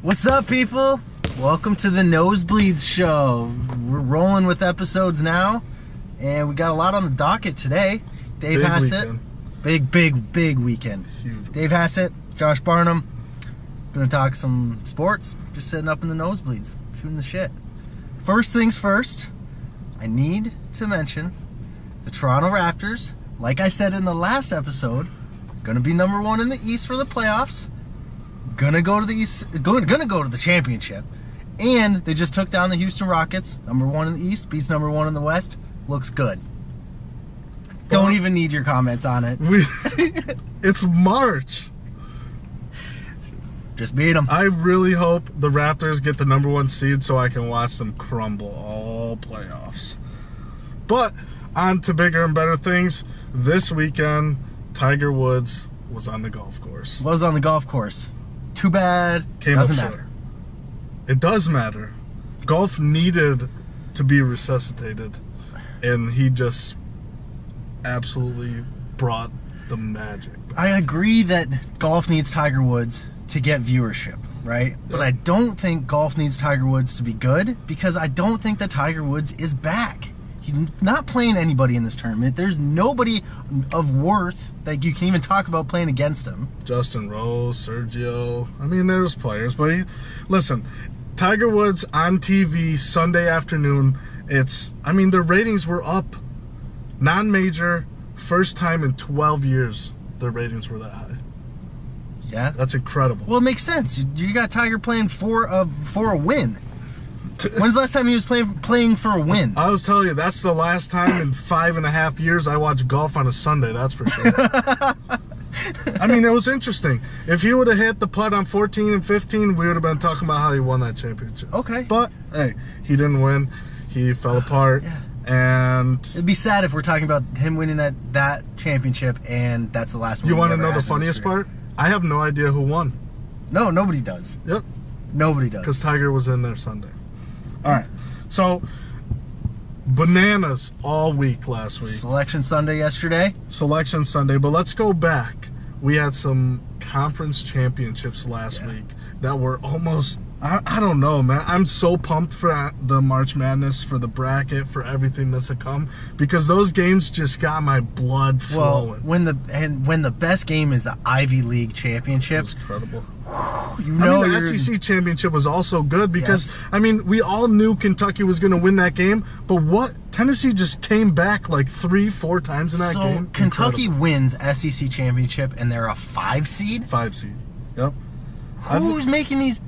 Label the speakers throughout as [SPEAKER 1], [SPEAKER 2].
[SPEAKER 1] What's up, people? Welcome to the Nosebleeds Show. We're rolling with episodes now, and we got a lot on the docket today. Dave Hassett. Big weekend.
[SPEAKER 2] Huge.
[SPEAKER 1] Dave Hassett, Josh Barnum. Gonna talk some sports, just sitting up in the nosebleeds, shooting the shit. First things first, I need to mention the Toronto Raptors. Like I said in the last episode, gonna be number one in the East for the playoffs. Gonna go to the East, gonna go to the championship. And they just took down the Houston Rockets, number one in the East, beats number one in the West. Looks good. Don't even need your comments on it.
[SPEAKER 2] It's March.
[SPEAKER 1] Just beat them.
[SPEAKER 2] I really hope the Raptors get the number one seed so I can watch them crumble all playoffs. But on to bigger and better things. This weekend, Tiger Woods was on the golf course.
[SPEAKER 1] Was on the golf course. Too bad. Doesn't matter.
[SPEAKER 2] It does matter. Golf needed to be resuscitated, and he just absolutely brought the magic back.
[SPEAKER 1] I agree that golf needs Tiger Woods to get viewership, right? Yep. But I don't think golf needs Tiger Woods to be good, because I don't think that Tiger Woods is back. He's not playing anybody in this tournament. There's nobody of worth that you can even talk about playing against him.
[SPEAKER 2] Justin Rose, Sergio. I mean, there's players, but listen, Tiger Woods on TV Sunday afternoon, their ratings were up. Non-major, first time in 12 years their ratings were that high.
[SPEAKER 1] Yeah.
[SPEAKER 2] That's incredible.
[SPEAKER 1] Well, it makes sense. You got Tiger playing for a win. When's the last time he was playing for a win?
[SPEAKER 2] I was telling you, that's the last time in 5.5 years I watched golf on a Sunday, that's for sure. I mean, it was interesting. If he would have hit the putt on 14 and 15, we would have been talking about how he won that championship.
[SPEAKER 1] Okay.
[SPEAKER 2] But, hey, he didn't win. He fell apart.
[SPEAKER 1] Yeah.
[SPEAKER 2] And
[SPEAKER 1] it'd be sad if we're talking about him winning that championship and that's the last one.
[SPEAKER 2] You want to know the funniest part? I have no idea who won.
[SPEAKER 1] No, nobody does.
[SPEAKER 2] Yep.
[SPEAKER 1] Nobody does.
[SPEAKER 2] Because Tiger was in there Sunday. All right. So, bananas all week last week.
[SPEAKER 1] Selection Sunday yesterday.
[SPEAKER 2] Selection Sunday. But let's go back. We had some conference championships last week that were almost, I don't know, man. I'm so pumped for the March Madness, for the bracket, for everything that's to come, because those games just got my blood flowing.
[SPEAKER 1] Well, when the best game is the Ivy League championship,
[SPEAKER 2] it's incredible.
[SPEAKER 1] The
[SPEAKER 2] SEC championship was also good because, we all knew Kentucky was going to win that game, but Tennessee just came back like 3-4 times in that game.
[SPEAKER 1] So Kentucky wins SEC championship and they're a 5 seed?
[SPEAKER 2] 5 seed. Yep.
[SPEAKER 1] Who's making these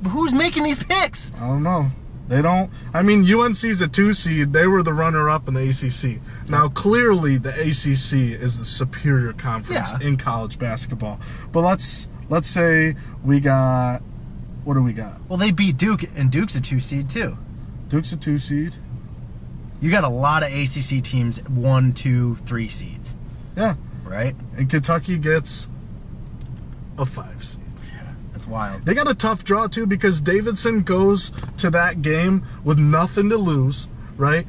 [SPEAKER 1] picks?
[SPEAKER 2] I don't know. They don't. UNC's a 2 seed. They were the runner-up in the ACC. Now, clearly, the ACC is the superior conference in college basketball. But let's say we got. What do we got?
[SPEAKER 1] Well, they beat Duke, and Duke's a 2 seed too.
[SPEAKER 2] Duke's a 2 seed.
[SPEAKER 1] You got a lot of ACC teams 1, 2, 3 seeds.
[SPEAKER 2] Yeah.
[SPEAKER 1] Right.
[SPEAKER 2] And Kentucky gets a 5 seed.
[SPEAKER 1] That's wild.
[SPEAKER 2] They got a tough draw, too, because Davidson goes to that game with nothing to lose, right?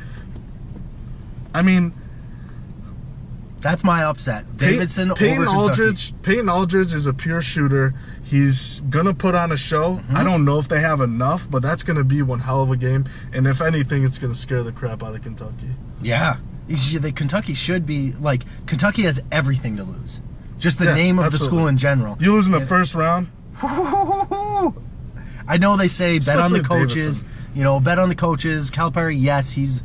[SPEAKER 1] That's my upset. Davidson over Kentucky.
[SPEAKER 2] Peyton Aldridge is a pure shooter. He's going to put on a show. Mm-hmm. I don't know if they have enough, but that's going to be one hell of a game. And if anything, it's going to scare the crap out of Kentucky.
[SPEAKER 1] Yeah. Kentucky should be, Kentucky has everything to lose. Just the name of the school in general.
[SPEAKER 2] You lose in the first round?
[SPEAKER 1] I know they say bet on the coaches.
[SPEAKER 2] Davidson.
[SPEAKER 1] Bet on the coaches. Calipari, yes, he's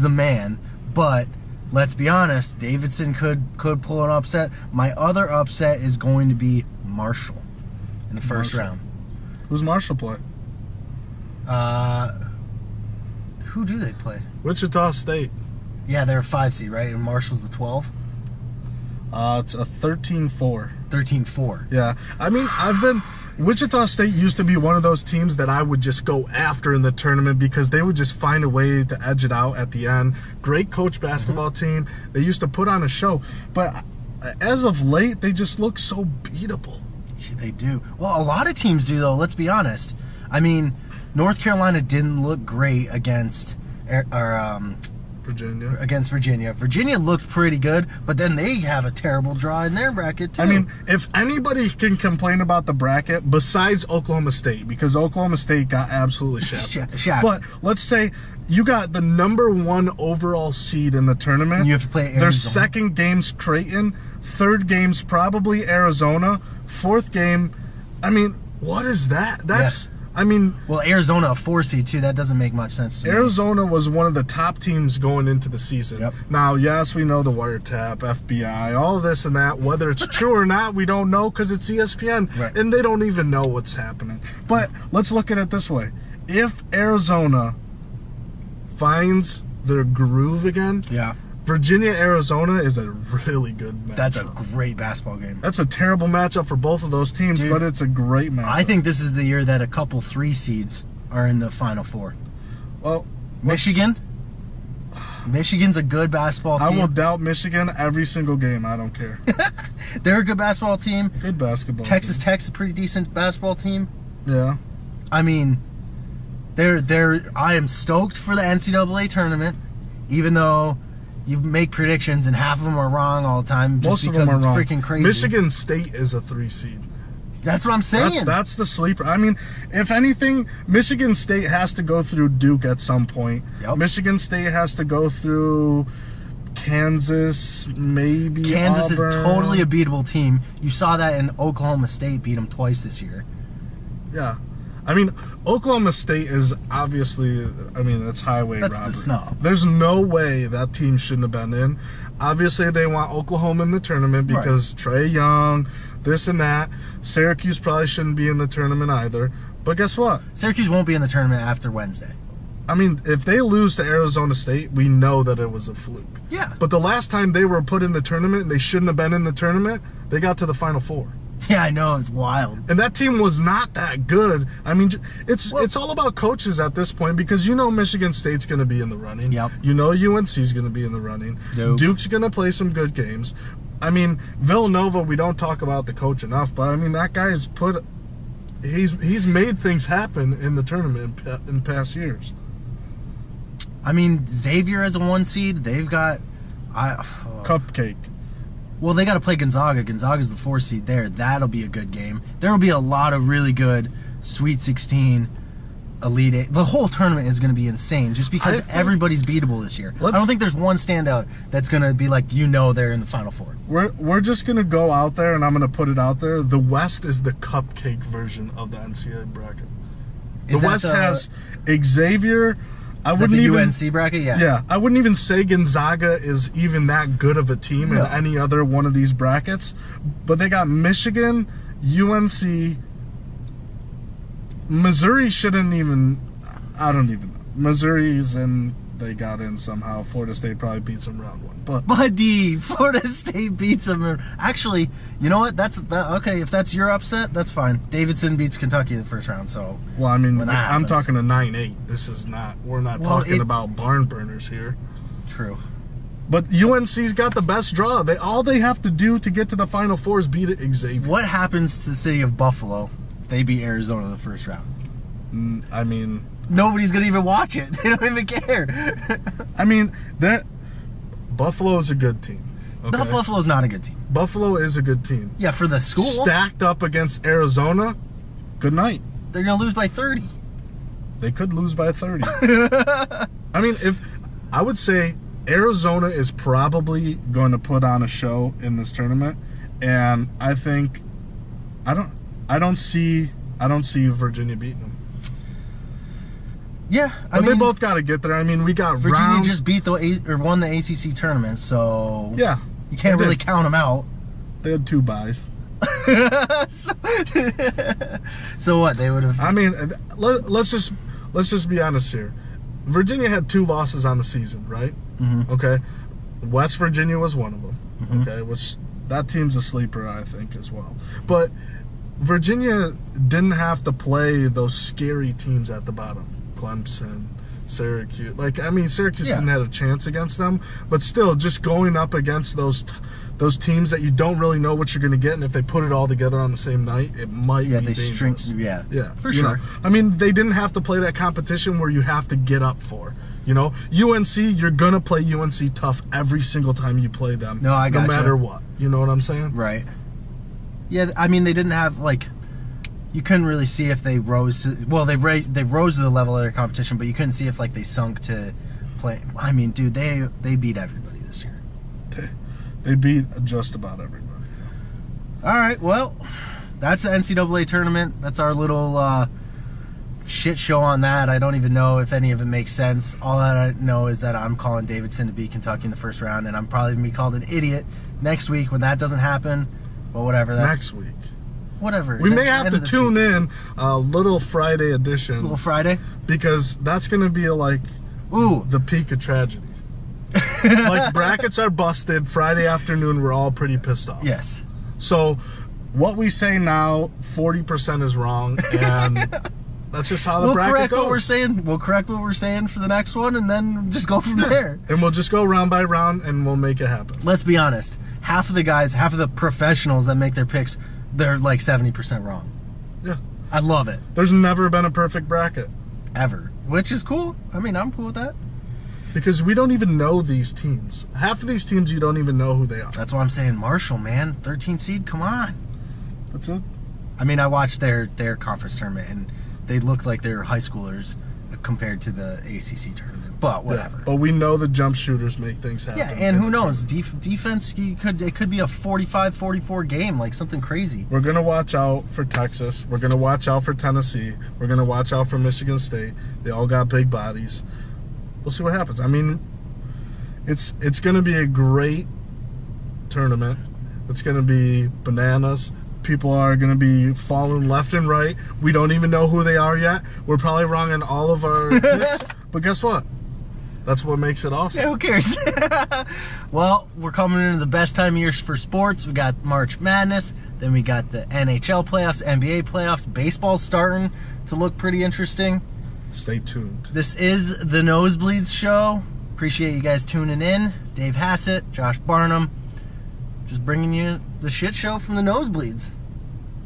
[SPEAKER 1] the man. But let's be honest, Davidson could pull an upset. My other upset is going to be Marshall in the first round.
[SPEAKER 2] Who's Marshall play?
[SPEAKER 1] Who do they play?
[SPEAKER 2] Wichita State.
[SPEAKER 1] Yeah, they're a 5 seed, right? And Marshall's the 12?
[SPEAKER 2] It's a 13-4.
[SPEAKER 1] 13-4.
[SPEAKER 2] Yeah. Wichita State used to be one of those teams that I would just go after in the tournament because they would just find a way to edge it out at the end. Great coach basketball team. They used to put on a show. But as of late, they just look so beatable.
[SPEAKER 1] Yeah, they do. Well, a lot of teams do, though. Let's be honest. North Carolina didn't look great against
[SPEAKER 2] Virginia.
[SPEAKER 1] Against Virginia. Virginia looked pretty good, but then they have a terrible draw in their bracket, too.
[SPEAKER 2] I mean, if anybody can complain about the bracket, besides Oklahoma State, because Oklahoma State got absolutely shafted. But let's say you got the number 1 overall seed in the tournament.
[SPEAKER 1] And you have to play Arizona.
[SPEAKER 2] Their second game's Creighton. Third game's probably Arizona. Fourth game, I mean, what is that? That's... I mean...
[SPEAKER 1] Well, Arizona, a 4 seed, too. That doesn't make much sense to me.
[SPEAKER 2] Arizona was one of the top teams going into the season.
[SPEAKER 1] Yep.
[SPEAKER 2] Now, yes, we know the wiretap, FBI, all this and that. Whether it's true or not, we don't know because it's ESPN.
[SPEAKER 1] Right.
[SPEAKER 2] And they don't even know what's happening. But let's look at it this way. If Arizona finds their groove again...
[SPEAKER 1] Yeah.
[SPEAKER 2] Virginia-Arizona is a really good matchup.
[SPEAKER 1] That's a great basketball game.
[SPEAKER 2] That's a terrible matchup for both of those teams,
[SPEAKER 1] Dude,
[SPEAKER 2] but it's a great matchup.
[SPEAKER 1] I think this is the year that a couple 3 seeds are in the Final Four.
[SPEAKER 2] Well,
[SPEAKER 1] Michigan? Michigan's a good basketball team.
[SPEAKER 2] I will doubt Michigan every single game. I don't care.
[SPEAKER 1] They're a good basketball team.
[SPEAKER 2] Good basketball
[SPEAKER 1] Texas
[SPEAKER 2] team.
[SPEAKER 1] Tech's a pretty decent basketball team.
[SPEAKER 2] Yeah.
[SPEAKER 1] I mean, I am stoked for the NCAA tournament, even though you make predictions and half of them are wrong all the time just
[SPEAKER 2] Most of
[SPEAKER 1] because
[SPEAKER 2] them are
[SPEAKER 1] it's
[SPEAKER 2] wrong.
[SPEAKER 1] freaking crazy.
[SPEAKER 2] Michigan State is a 3 seed.
[SPEAKER 1] That's what I'm saying.
[SPEAKER 2] That's the sleeper. I mean, if anything, Michigan State has to go through Duke at some point.
[SPEAKER 1] Yep.
[SPEAKER 2] Michigan State has to go through Kansas, maybe
[SPEAKER 1] Kansas
[SPEAKER 2] Auburn.
[SPEAKER 1] is totally a beatable team. You saw that in Oklahoma State beat them twice this year.
[SPEAKER 2] Yeah. I mean, Oklahoma State is obviously, I mean, that's highway
[SPEAKER 1] That's
[SPEAKER 2] robbery.
[SPEAKER 1] the snub.
[SPEAKER 2] There's no way that team shouldn't have been in. Obviously, they want Oklahoma in the tournament because Trae Young, this and that. Syracuse probably shouldn't be in the tournament either. But guess what?
[SPEAKER 1] Syracuse won't be in the tournament after Wednesday.
[SPEAKER 2] I mean, if they lose to Arizona State, we know that it was a fluke.
[SPEAKER 1] Yeah.
[SPEAKER 2] But the last time they were put in the tournament and they shouldn't have been in the tournament, they got to the Final Four.
[SPEAKER 1] Yeah, I know. It's wild.
[SPEAKER 2] And that team was not that good. I mean, it's all about coaches at this point because you know Michigan State's going to be in the running.
[SPEAKER 1] Yep.
[SPEAKER 2] You know UNC's going to be in the running.
[SPEAKER 1] Nope.
[SPEAKER 2] Duke's going to play some good games. I mean, Villanova, we don't talk about the coach enough, but I mean, that guy's he's made things happen in the tournament in past years.
[SPEAKER 1] I mean, Xavier as a 1 seed, they've got...
[SPEAKER 2] Cupcake.
[SPEAKER 1] Well, they got to play Gonzaga. Gonzaga's the 4 seed there. That'll be a good game. There will be a lot of really good Sweet 16, Elite 8. The whole tournament is going to be insane just because everybody's beatable this year. I don't think there's one standout that's going to be like, they're in the Final Four.
[SPEAKER 2] We're just going to go out there, and I'm going to put it out there. The West is the cupcake version of the NCAA bracket. The West has Xavier... I wouldn't even
[SPEAKER 1] UNC bracket,
[SPEAKER 2] yeah. I wouldn't even say Gonzaga is even that good of a team in any other one of these brackets, but they got Michigan, UNC, Missouri shouldn't even. I don't even know. Missouri's in. They got in somehow. Florida State probably beats them round 1, but
[SPEAKER 1] buddy, Florida State beats them. Actually, you know what? Okay. If that's your upset, that's fine. Davidson beats Kentucky in the first round. So,
[SPEAKER 2] well, I mean, I'm talking a 9-8. This is not. We're not talking about barn burners here.
[SPEAKER 1] True.
[SPEAKER 2] But UNC's got the best draw. All they have to do to get to the Final Four is beat Xavier.
[SPEAKER 1] What happens to the city of Buffalo? They beat Arizona in the first round.
[SPEAKER 2] I mean,
[SPEAKER 1] nobody's gonna even watch it. They don't even care.
[SPEAKER 2] I mean, Buffalo is a good team. Okay?
[SPEAKER 1] No, Buffalo's not a good team.
[SPEAKER 2] Buffalo is a good team.
[SPEAKER 1] Yeah, for the school.
[SPEAKER 2] Stacked up against Arizona, good night.
[SPEAKER 1] They're gonna lose by 30.
[SPEAKER 2] They could lose by 30. I mean, I would say Arizona is probably going to put on a show in this tournament, and I think I don't see Virginia beating them.
[SPEAKER 1] Yeah,
[SPEAKER 2] but they both got to get there. I mean, we got
[SPEAKER 1] Virginia just won the ACC tournament, so
[SPEAKER 2] yeah,
[SPEAKER 1] you can't really count them out.
[SPEAKER 2] They had 2 byes.
[SPEAKER 1] So what? They would have.
[SPEAKER 2] I mean, let's just be honest here. Virginia had 2 losses on the season, right?
[SPEAKER 1] Mm-hmm.
[SPEAKER 2] Okay, West Virginia was one of them.
[SPEAKER 1] Mm-hmm.
[SPEAKER 2] Okay, which that team's a sleeper, I think, as well. But Virginia didn't have to play those scary teams at the bottom. Clemson, Syracuse. Syracuse didn't have a chance against them, but still, just going up against those teams that you don't really know what you're going to get, and if they put it all together on the same night, it might be dangerous.
[SPEAKER 1] Yeah,
[SPEAKER 2] for
[SPEAKER 1] sure.
[SPEAKER 2] I mean, they didn't have to play that competition where you have to get up for. You know, UNC, you're going to play UNC tough every single time you play them.
[SPEAKER 1] No, I got
[SPEAKER 2] no matter what. You know what I'm saying?
[SPEAKER 1] Right. Yeah, I mean, they didn't have, like, you couldn't really see if they rose to, well, they rose to the level of their competition, but you couldn't see if, like, they sunk to play. I mean, dude, they beat everybody this year.
[SPEAKER 2] They beat just about everybody.
[SPEAKER 1] All right, well, that's the NCAA tournament. That's our little shit show on that. I don't even know if any of it makes sense. All that I know is that I'm calling Davidson to beat Kentucky in the first round, and I'm probably going to be called an idiot next week when that doesn't happen. But whatever. That's,
[SPEAKER 2] next week.
[SPEAKER 1] Whatever.
[SPEAKER 2] We may have to tune in a little Friday edition.
[SPEAKER 1] Little Friday?
[SPEAKER 2] Because that's going to be like the peak of tragedy. Like, brackets are busted. Friday afternoon, we're all pretty pissed off.
[SPEAKER 1] Yes.
[SPEAKER 2] So, what we say now, 40% is wrong, and that's just how the bracket goes.
[SPEAKER 1] We'll correct what we're saying for the next one, and then just go from there.
[SPEAKER 2] And we'll just go round by round, and we'll make it happen.
[SPEAKER 1] Let's be honest. Half of the guys, half of the professionals that make their picks, they're like 70% wrong.
[SPEAKER 2] Yeah.
[SPEAKER 1] I love it.
[SPEAKER 2] There's never been a perfect bracket.
[SPEAKER 1] Ever. Which is cool. I mean, I'm cool with that.
[SPEAKER 2] Because we don't even know these teams. Half of these teams, you don't even know who they are.
[SPEAKER 1] That's why I'm saying Marshall, man. 13 seed, come on.
[SPEAKER 2] That's it.
[SPEAKER 1] I mean, I watched their conference tournament, and they looked like they were high schoolers compared to the ACC tournament. But whatever.
[SPEAKER 2] Yeah, but we know the jump shooters make things happen.
[SPEAKER 1] Yeah, and who knows? Defense, it could be a 45-44 game, like something crazy.
[SPEAKER 2] We're going to watch out for Texas. We're going to watch out for Tennessee. We're going to watch out for Michigan State. They all got big bodies. We'll see what happens. I mean, it's going to be a great tournament. It's going to be bananas. People are going to be falling left and right. We don't even know who they are yet. We're probably wrong in all of our picks. But guess what? That's what makes it awesome.
[SPEAKER 1] Yeah, who cares? Well, we're coming into the best time of year for sports. We got March Madness. Then we got the NHL playoffs, NBA playoffs. Baseball's starting to look pretty interesting.
[SPEAKER 2] Stay tuned.
[SPEAKER 1] This is the Nosebleeds Show. Appreciate you guys tuning in. Dave Hassett, Josh Barnum. Just bringing you the shit show from the Nosebleeds.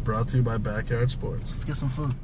[SPEAKER 2] Brought to you by Backyard Sports.
[SPEAKER 1] Let's get some food.